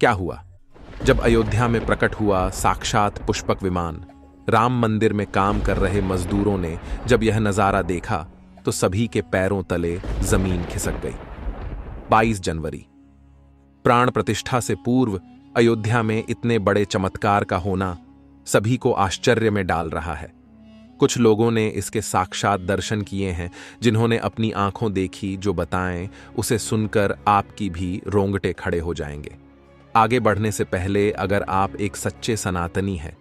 क्या हुआ? जब अयोध्या में प्रकट हुआ साक्षात पुष्पक विमान, राम मंदिर में काम कर रहे मजदूरों ने जब यह नजारा देखा तो सभी के पैरों तले जमीन खिसक गई। 22 जनवरी, प्राण प्रतिष्ठा से पूर्व अयोध्या में इतने बड़े चमत्कार का होना सभी को आश्चर्य में डाल रहा है। कुछ लोगों ने इसके साक्षात दर्शन किए हैं, जिन्होंने अपनी आंखों देखी जो बताएं, उसे सुनकर आपकी भी रोंगटे खड़े हो जाएंगे। आगे बढ़ने से पहले अगर आप एक सच्चे सनातनी हैं,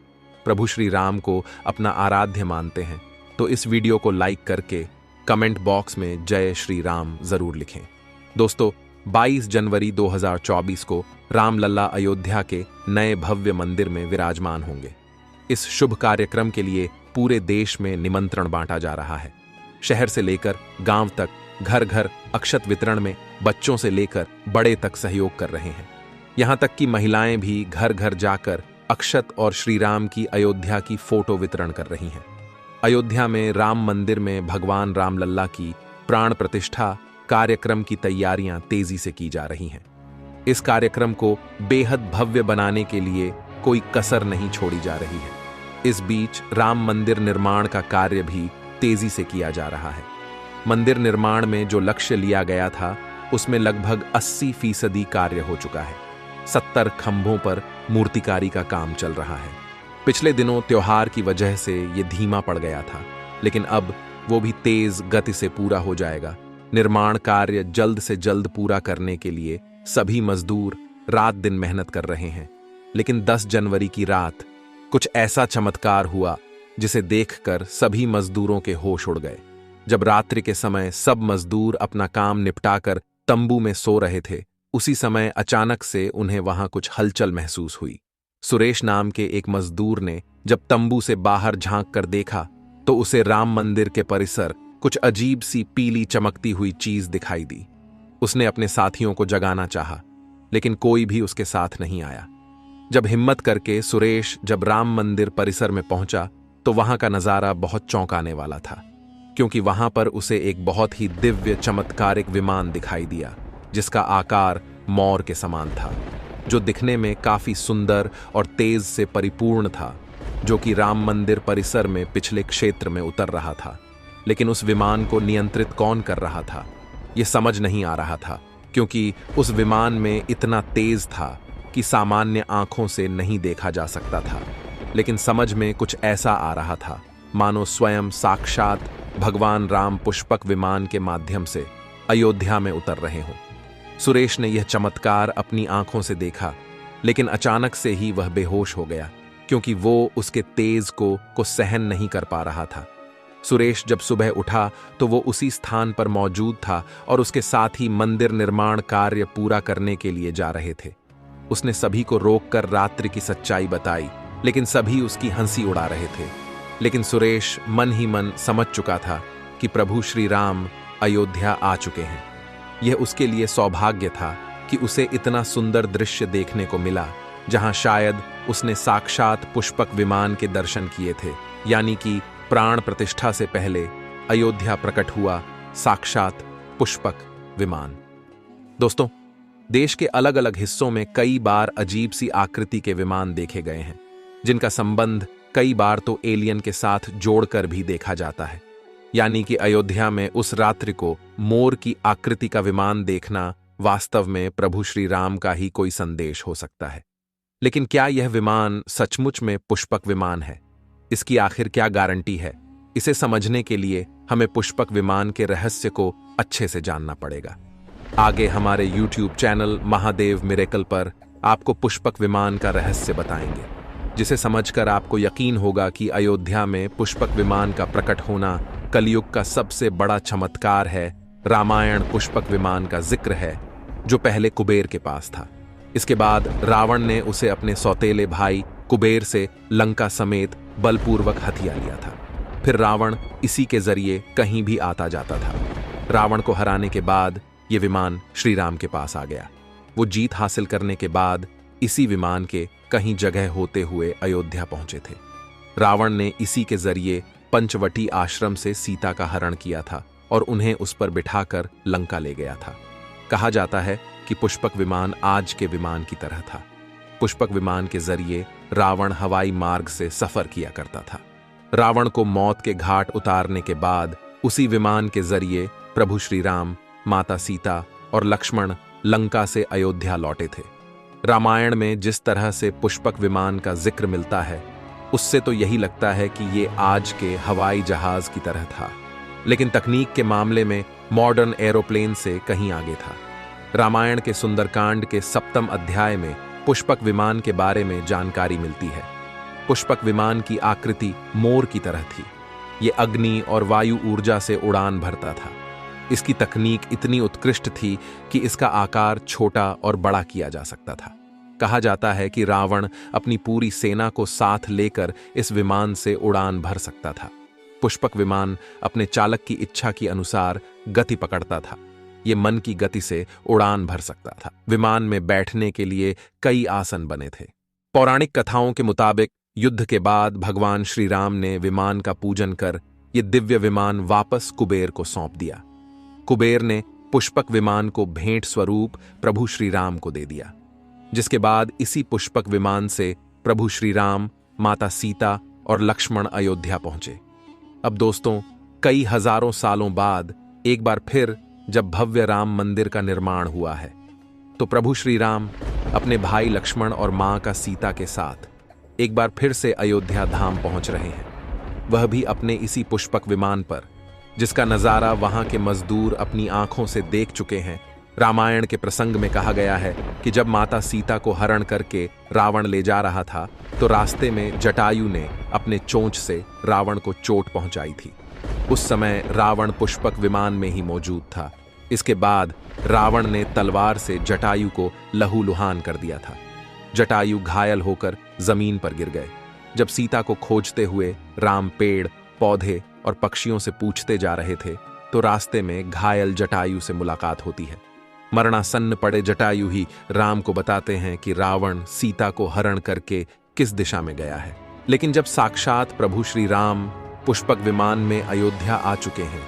प्रभु श्री राम को अपना आराध्य मानते हैं, तो इस वीडियो को लाइक करके कमेंट बॉक्स में जय श्री राम जरूर लिखें। दोस्तों, 22 जनवरी 2024 को रामलला अयोध्या के नए भव्य मंदिर में विराजमान होंगे। इस शुभ कार्यक्रम के लिए पूरे देश में निमंत्रण बांटा जा रहा है। शहर से लेकर गांव तक घर घर अक्षत वितरण में बच्चों से लेकर बड़े तक सहयोग कर रहे हैं। यहां तक कि महिलाएं भी घर घर जाकर अक्षत और श्री राम की अयोध्या की फोटो वितरण कर रही हैं। अयोध्या में राम मंदिर में भगवान रामलल्ला की प्राण प्रतिष्ठा कार्यक्रम की तैयारियां तेजी से की जा रही हैं। इस कार्यक्रम को बेहद भव्य बनाने के लिए कोई कसर नहीं छोड़ी जा रही है। इस बीच राम मंदिर निर्माण का कार्य भी तेजी से किया जा रहा है। मंदिर निर्माण में जो लक्ष्य लिया गया था, उसमें लगभग 80% कार्य हो चुका है। 70 खंभों पर मूर्तिकारी का काम चल रहा है। पिछले दिनों त्योहार की वजह से ये धीमा पड़ गया था, लेकिन अब वो भी तेज गति से पूरा हो जाएगा। निर्माण कार्य जल्द से जल्द पूरा करने के लिए सभी मजदूर रात दिन मेहनत कर रहे हैं। लेकिन 10 जनवरी की रात कुछ ऐसा चमत्कार हुआ जिसे देखकर सभी मजदूरों के होश उड़ गए। जब रात्रि के समय सब मजदूर अपना काम निपटाकर तंबू में सो रहे थे, उसी समय अचानक से उन्हें वहां कुछ हलचल महसूस हुई। सुरेश नाम के एक मजदूर ने जब तंबू से बाहर झांक कर देखा तो उसे राम मंदिर के परिसर कुछ अजीब सी पीली चमकती हुई चीज दिखाई दी। उसने अपने साथियों को जगाना चाहा, लेकिन कोई भी उसके साथ नहीं आया। जब हिम्मत करके सुरेश जब राम मंदिर परिसर में पहुंचा तो वहां का नजारा बहुत चौंकाने वाला था, क्योंकि वहां पर उसे एक बहुत ही दिव्य चमत्कारिक विमान दिखाई दिया, जिसका आकार मोर के समान था, जो दिखने में काफी सुंदर और तेज से परिपूर्ण था, जो कि राम मंदिर परिसर में पिछले क्षेत्र में उतर रहा था। लेकिन उस विमान को नियंत्रित कौन कर रहा था, यह समझ नहीं आ रहा था, क्योंकि उस विमान में इतना तेज था कि सामान्य आंखों से नहीं देखा जा सकता था। लेकिन समझ में कुछ ऐसा आ रहा था मानो स्वयं साक्षात भगवान राम पुष्पक विमान के माध्यम से अयोध्या में उतर रहे हों। सुरेश ने यह चमत्कार अपनी आंखों से देखा, लेकिन अचानक से ही वह बेहोश हो गया, क्योंकि वो उसके तेज को सहन नहीं कर पा रहा था। सुरेश जब सुबह उठा तो वो उसी स्थान पर मौजूद था और उसके साथ ही मंदिर निर्माण कार्य पूरा करने के लिए जा रहे थे। उसने सभी को रोककर रात्रि की सच्चाई बताई, लेकिन सभी उसकी हंसी उड़ा रहे थे। लेकिन सुरेश मन ही मन समझ चुका था कि प्रभु श्री राम अयोध्या आ चुके हैं। यह उसके लिए सौभाग्य था कि उसे इतना सुंदर दृश्य देखने को मिला, जहां शायद उसने साक्षात पुष्पक विमान के दर्शन किए थे, यानी कि प्राण प्रतिष्ठा से पहले अयोध्या प्रकट हुआ साक्षात पुष्पक विमान। दोस्तों, देश के अलग अलग हिस्सों में कई बार अजीब सी आकृति के विमान देखे गए हैं, जिनका संबंध कई बार तो एलियन के साथ जोड़कर भी देखा जाता है। यानी कि अयोध्या में उस रात्रि को मोर की आकृति का विमान देखना वास्तव में प्रभु श्री राम का ही कोई संदेश हो सकता है। लेकिन क्या यह विमान सचमुच में पुष्पक विमान है? इसकी आखिर क्या गारंटी है? इसे समझने के लिए हमें पुष्पक विमान के रहस्य को अच्छे से जानना पड़ेगा। आगे हमारे YouTube चैनल महादेव मिरेकल पर आपको पुष्पक विमान का रहस्य बताएंगे, जिसे समझकर आपको यकीन होगा कि अयोध्या में पुष्पक विमान का प्रकट होना कलयुग का सबसे बड़ा चमत्कार है। रामायण पुष्पक विमान का जिक्र है, जो पहले कुबेर के पास था। इसके बाद रावण ने उसे अपने सौतेले भाई कुबेर से लंका समेत बलपूर्वक हथिया लिया था। फिर रावण इसी के जरिए कहीं भी आता जाता था। रावण को हराने के बाद यह विमान श्री राम के पास आ गया। वो जीत हासिल करने के बाद इसी विमान के कहीं जगह होते हुए अयोध्या पहुंचे थे। रावण ने इसी के जरिए पंचवटी आश्रम से सीता का हरण किया था और उन्हें उस पर बिठाकर लंका ले गया था। कहा जाता है कि पुष्पक विमान आज के विमान की तरह था। पुष्पक विमान के जरिए रावण हवाई मार्ग से सफर किया करता था। रावण को मौत के घाट उतारने के बाद उसी विमान के जरिए प्रभु श्री राम, माता सीता और लक्ष्मण लंका से अयोध्या लौटे थे। रामायण में जिस तरह से पुष्पक विमान का जिक्र मिलता है, उससे तो यही लगता है कि ये आज के हवाई जहाज की तरह था, लेकिन तकनीक के मामले में मॉडर्न एरोप्लेन से कहीं आगे था। रामायण के सुंदरकांड के 7वें अध्याय में पुष्पक विमान के बारे में जानकारी मिलती है। पुष्पक विमान की आकृति मोर की तरह थी। ये अग्नि और वायु ऊर्जा से उड़ान भरता था। इसकी तकनीक इतनी उत्कृष्ट थी कि इसका आकार छोटा और बड़ा किया जा सकता था। कहा जाता है कि रावण अपनी पूरी सेना को साथ लेकर इस विमान से उड़ान भर सकता था। पुष्पक विमान अपने चालक की इच्छा के अनुसार गति पकड़ता था। ये मन की गति से उड़ान भर सकता था। विमान में बैठने के लिए कई आसन बने थे। पौराणिक कथाओं के मुताबिक युद्ध के बाद भगवान श्री राम ने विमान का पूजन कर ये दिव्य विमान वापस कुबेर को सौंप दिया। कुबेर ने पुष्पक विमान को भेंट स्वरूप प्रभु श्री राम को दे दिया, जिसके बाद इसी पुष्पक विमान से प्रभु श्री राम, माता सीता और लक्ष्मण अयोध्या पहुंचे। अब दोस्तों, कई हजारों सालों बाद एक बार फिर जब भव्य राम मंदिर का निर्माण हुआ है, तो प्रभु श्री राम अपने भाई लक्ष्मण और मां का सीता के साथ एक बार फिर से अयोध्या धाम पहुंच रहे हैं, वह भी अपने इसी पुष्पक विमान पर, जिसका नजारा वहां के मजदूर अपनी आंखों से देख चुके हैं। रामायण के प्रसंग में कहा गया है कि जब माता सीता को हरण करके रावण ले जा रहा था, तो रास्ते में जटायु ने अपने चोंच से रावण को चोट पहुंचाई थी। उस समय रावण पुष्पक विमान में ही मौजूद था। इसके बाद रावण ने तलवार से जटायु को लहूलुहान कर दिया था। जटायु घायल होकर जमीन पर गिर गए। जब सीता को खोजते हुए राम पेड़, पौधे और पक्षियों से पूछते जा रहे थे, तो रास्ते में घायल जटायु से मुलाकात होती है। मरणासन्न पड़े जटायु ही राम को बताते हैं कि रावण सीता को हरण करके किस दिशा में गया है। लेकिन जब साक्षात प्रभु श्री राम पुष्पक विमान में अयोध्या आ चुके हैं,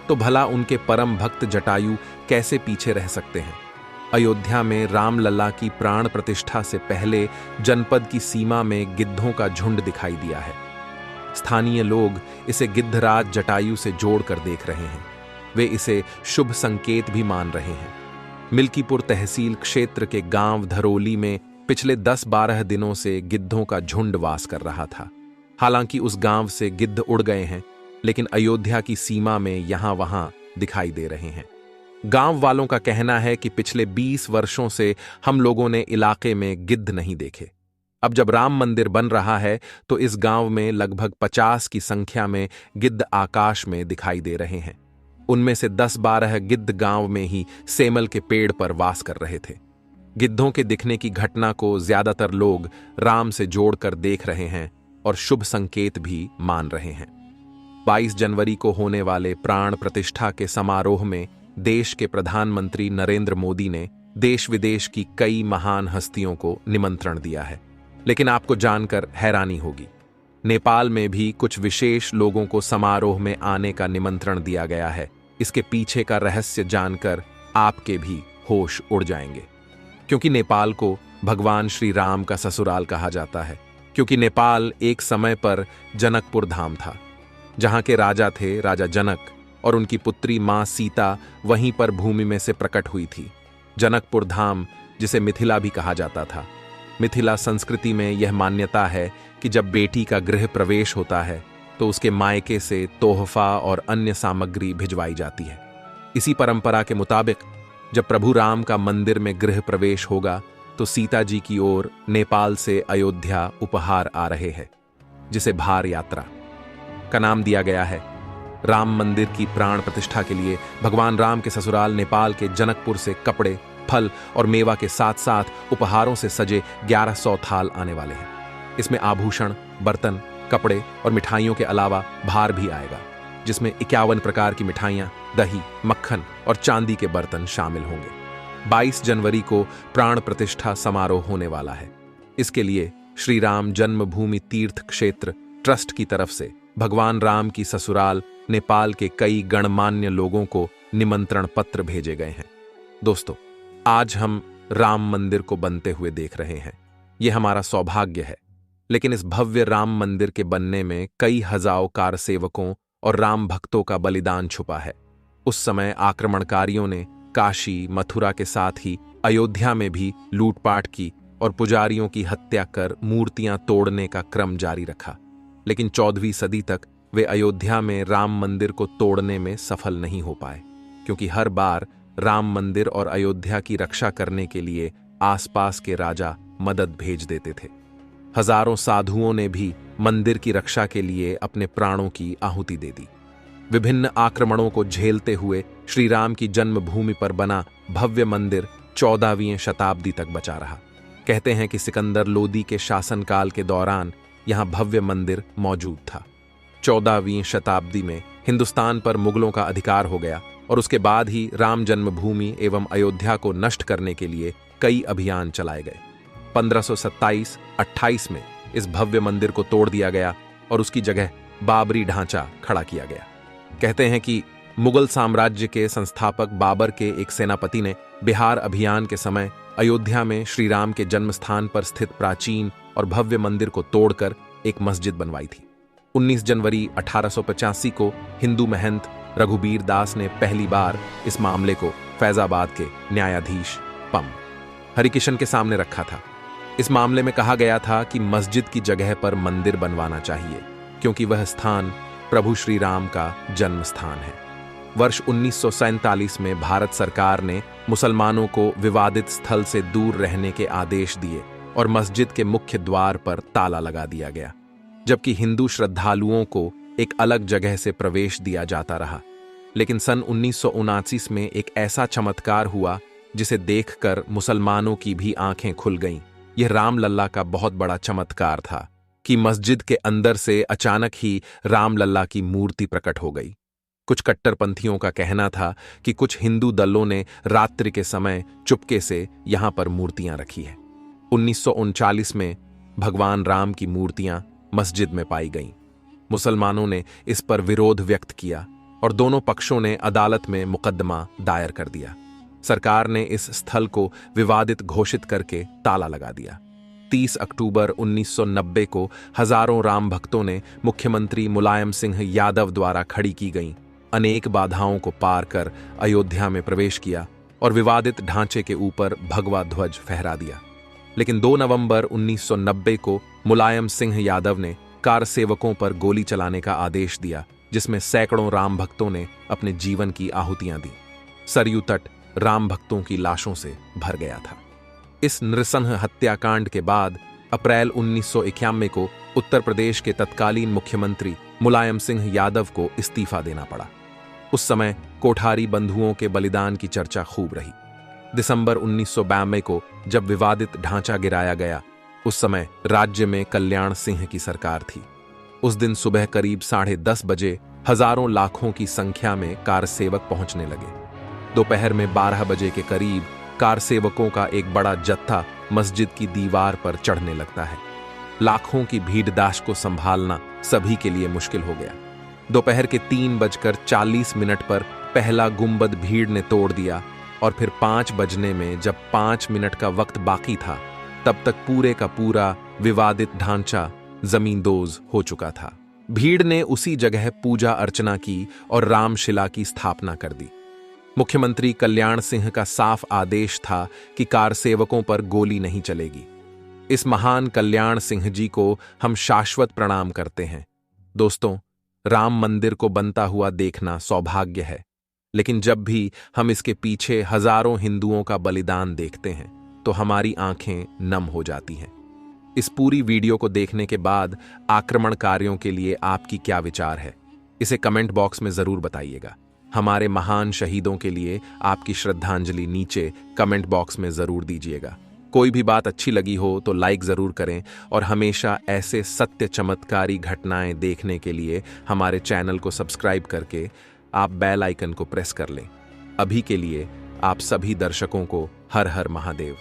तो भला उनके परम भक्त जटायु कैसे पीछे रह सकते हैं। अयोध्या में रामलला की प्राण प्रतिष्ठा से पहले जनपद की सीमा में गिद्धों का झुंड दिखाई दिया है। स्थानीय लोग इसे गिद्धराज जटायु से जोड़कर देख रहे हैं। वे इसे शुभ संकेत भी मान रहे हैं। मिल्कीपुर तहसील क्षेत्र के गांव धरोली में पिछले 10-12 दिनों से गिद्धों का झुंड वास कर रहा था। हालांकि उस गांव से गिद्ध उड़ गए हैं, लेकिन अयोध्या की सीमा में यहां वहां दिखाई दे रहे हैं। गांव वालों का कहना है कि पिछले 20 वर्षों से हम लोगों ने इलाके में गिद्ध नहीं देखे। अब जब राम मंदिर बन रहा है, तो इस गांव में लगभग 50 की संख्या में गिद्ध आकाश में दिखाई दे रहे हैं। उनमें से 10-12 गिद्ध गांव में ही सेमल के पेड़ पर वास कर रहे थे। गिद्धों के दिखने की घटना को ज्यादातर लोग राम से जोड़कर देख रहे हैं और शुभ संकेत भी मान रहे हैं। 22 जनवरी को होने वाले प्राण प्रतिष्ठा के समारोह में देश के प्रधानमंत्री नरेंद्र मोदी ने देश विदेश की कई महान हस्तियों को निमंत्रण दिया है। लेकिन आपको जानकर हैरानी होगी, नेपाल में भी कुछ विशेष लोगों को समारोह में आने का निमंत्रण दिया गया है। इसके पीछे का रहस्य जानकर आपके भी होश उड़ जाएंगे, क्योंकि नेपाल को भगवान श्री राम का ससुराल कहा जाता है। क्योंकि नेपाल एक समय पर जनकपुर धाम था, जहां के राजा थे राजा जनक, और उनकी पुत्री मां सीता वहीं पर भूमि में से प्रकट हुई थी। जनकपुर धाम, जिसे मिथिला भी कहा जाता था। मिथिला संस्कृति में यह मान्यता है कि जब बेटी का गृह प्रवेश होता है, तो उसके मायके से तोहफा और अन्य सामग्री भिजवाई जाती है। इसी परंपरा के मुताबिक जब प्रभु राम का मंदिर में गृह प्रवेश होगा, तो सीता जी की ओर नेपाल से अयोध्या उपहार आ रहे हैं, जिसे भार यात्रा का नाम दिया गया है। राम मंदिर की प्राण प्रतिष्ठा के लिए भगवान राम के ससुराल नेपाल के जनकपुर से कपड़े, फल और मेवा के साथ साथ उपहारों से सजे 1100 थाल आने वाले हैं। इसमें आभूषण, बर्तन, कपड़े और मिठाइयों के अलावा भार भी आएगा, जिसमें 51 प्रकार की मिठाइयां, दही, मक्खन और चांदी के बर्तन शामिल होंगे। 22 जनवरी को प्राण प्रतिष्ठा समारोह होने वाला है। इसके लिए श्री राम जन्मभूमि तीर्थ क्षेत्र ट्रस्ट की तरफ से भगवान राम की ससुराल नेपाल के कई गणमान्य लोगों को निमंत्रण पत्र भेजे गए हैं। दोस्तों, आज हम राम मंदिर को बनते हुए देख रहे हैं। ये हमारा सौभाग्य है। लेकिन इस भव्य राम मंदिर के बनने में कई हजारों कारसेवकों और राम भक्तों का बलिदान छुपा है। उस समय आक्रमणकारियों ने काशी, मथुरा के साथ ही अयोध्या में भी लूटपाट की और पुजारियों की हत्या कर मूर्तियां तोड़ने का क्रम जारी रखा। लेकिन 14वीं सदी तक वे अयोध्या में राम मंदिर को तोड़ने में सफल नहीं हो पाए, क्योंकि हर बार राम मंदिर और अयोध्या की रक्षा करने के लिए आसपास के राजा मदद भेज देते थे। हजारों साधुओं ने भी मंदिर की रक्षा के लिए अपने प्राणों की आहुति दे दी। विभिन्न आक्रमणों को झेलते हुए श्री राम की जन्मभूमि पर बना भव्य मंदिर 14वीं शताब्दी तक बचा रहा। कहते हैं कि सिकंदर लोदी के शासनकाल के दौरान यहां भव्य मंदिर मौजूद था। 14वीं शताब्दी में हिंदुस्तान पर मुगलों का अधिकार हो गया और उसके बाद ही राम जन्मभूमि एवं अयोध्या को नष्ट करने के लिए कई अभियान चलाए गए। 1527-28 में इस भव्य मंदिर को तोड़ दिया गया और उसकी जगह बाबरी ढांचा खड़ा किया गया। कहते हैं कि मुगल साम्राज्य के संस्थापक बाबर के एक सेनापति ने बिहार अभियान के समय अयोध्या में श्री राम के जन्म स्थान पर स्थित प्राचीन और भव्य मंदिर को तोड़कर एक मस्जिद बनवाई थी। 19 जनवरी 1885 को हिंदू महंत रघुबीर दास ने पहली बार इस मामले को फैजाबाद के न्यायाधीश पम हरिकिशन के सामने रखा था। इस मामले में कहा गया था कि मस्जिद की जगह पर मंदिर बनवाना चाहिए, क्योंकि वह स्थान प्रभु श्री राम का जन्म स्थान है। वर्ष 1947 में भारत सरकार ने मुसलमानों को विवादित स्थल से दूर रहने के आदेश दिए और मस्जिद के मुख्य द्वार पर ताला लगा दिया गया, जबकि हिंदू श्रद्धालुओं को एक अलग जगह से प्रवेश दिया जाता रहा। लेकिन सन 1979 में एक ऐसा चमत्कार हुआ जिसे देखकर मुसलमानों की भी आंखें खुल गईं। यह रामलल्ला का बहुत बड़ा चमत्कार था कि मस्जिद के अंदर से अचानक ही रामलल्ला की मूर्ति प्रकट हो गई। कुछ कट्टरपंथियों का कहना था कि कुछ हिंदू दलों ने रात्रि के समय चुपके से यहां पर मूर्तियां रखी है। 1939 में भगवान राम की मूर्तियां मस्जिद में पाई गईं। मुसलमानों ने इस पर विरोध व्यक्त किया और दोनों पक्षों ने अदालत में मुकदमा दायर कर दिया। सरकार ने इस स्थल को विवादित घोषित करके ताला लगा दिया। 30 अक्टूबर 1990 को हजारों राम भक्तों ने मुख्यमंत्री मुलायम सिंह यादव द्वारा खड़ी की गईं अनेक बाधाओं को पार कर अयोध्या में प्रवेश किया और विवादित ढांचे के ऊपर भगवा ध्वज फहरा दिया। लेकिन 2 नवंबर 1990 को मुलायम सिंह यादव ने कार सेवकों पर गोली चलाने का आदेश दिया, जिसमें सैकड़ों राम भक्तों ने अपने जीवन की आहुतियां दी। सरयू तट राम भक्तों की लाशों से भर गया था। इस नृशंस हत्याकांड के बाद अप्रैल 1991 को उत्तर प्रदेश के तत्कालीन मुख्यमंत्री मुलायम सिंह यादव को इस्तीफा देना पड़ा। उस समय कोठारी बंधुओं के बलिदान की चर्चा खूब रही। दिसंबर 1992 को जब विवादित ढांचा गिराया गया, उस समय राज्य में कल्याण सिंह की सरकार थी। उस दिन सुबह करीब 10:30 बजे हजारों लाखों की संख्या में कार सेवक पहुंचने लगे। दोपहर में 12 बजे के करीब कार सेवकों का एक बड़ा जत्था मस्जिद की दीवार पर चढ़ने लगता है। लाखों की भीड़दाश को संभालना सभी के लिए मुश्किल हो गया। दोपहर के 3:40 पर पहला गुंबद भीड़ ने तोड़ दिया और फिर 5 बजने में जब 5 मिनट का वक्त बाकी था, तब तक पूरे का पूरा विवादित ढांचा जमींदोज हो चुका था। भीड़ ने उसी जगह पूजा अर्चना की और रामशिला की स्थापना कर दी। मुख्यमंत्री कल्याण सिंह का साफ आदेश था कि कार सेवकों पर गोली नहीं चलेगी। इस महान कल्याण सिंह जी को हम शाश्वत प्रणाम करते हैं। दोस्तों, राम मंदिर को बनता हुआ देखना सौभाग्य है, लेकिन जब भी हम इसके पीछे हजारों हिंदुओं का बलिदान देखते हैं तो हमारी आंखें नम हो जाती हैं। इस पूरी वीडियो को देखने के बाद आक्रमणकारियों के लिए आपकी क्या विचार है, इसे कमेंट बॉक्स में जरूर बताइएगा। हमारे महान शहीदों के लिए आपकी श्रद्धांजलि नीचे कमेंट बॉक्स में जरूर दीजिएगा। कोई भी बात अच्छी लगी हो तो लाइक जरूर करें और हमेशा ऐसे सत्य चमत्कारी घटनाएं देखने के लिए हमारे चैनल को सब्सक्राइब करके आप बेल आइकन को प्रेस कर लें। अभी के लिए आप सभी दर्शकों को हर हर महादेव।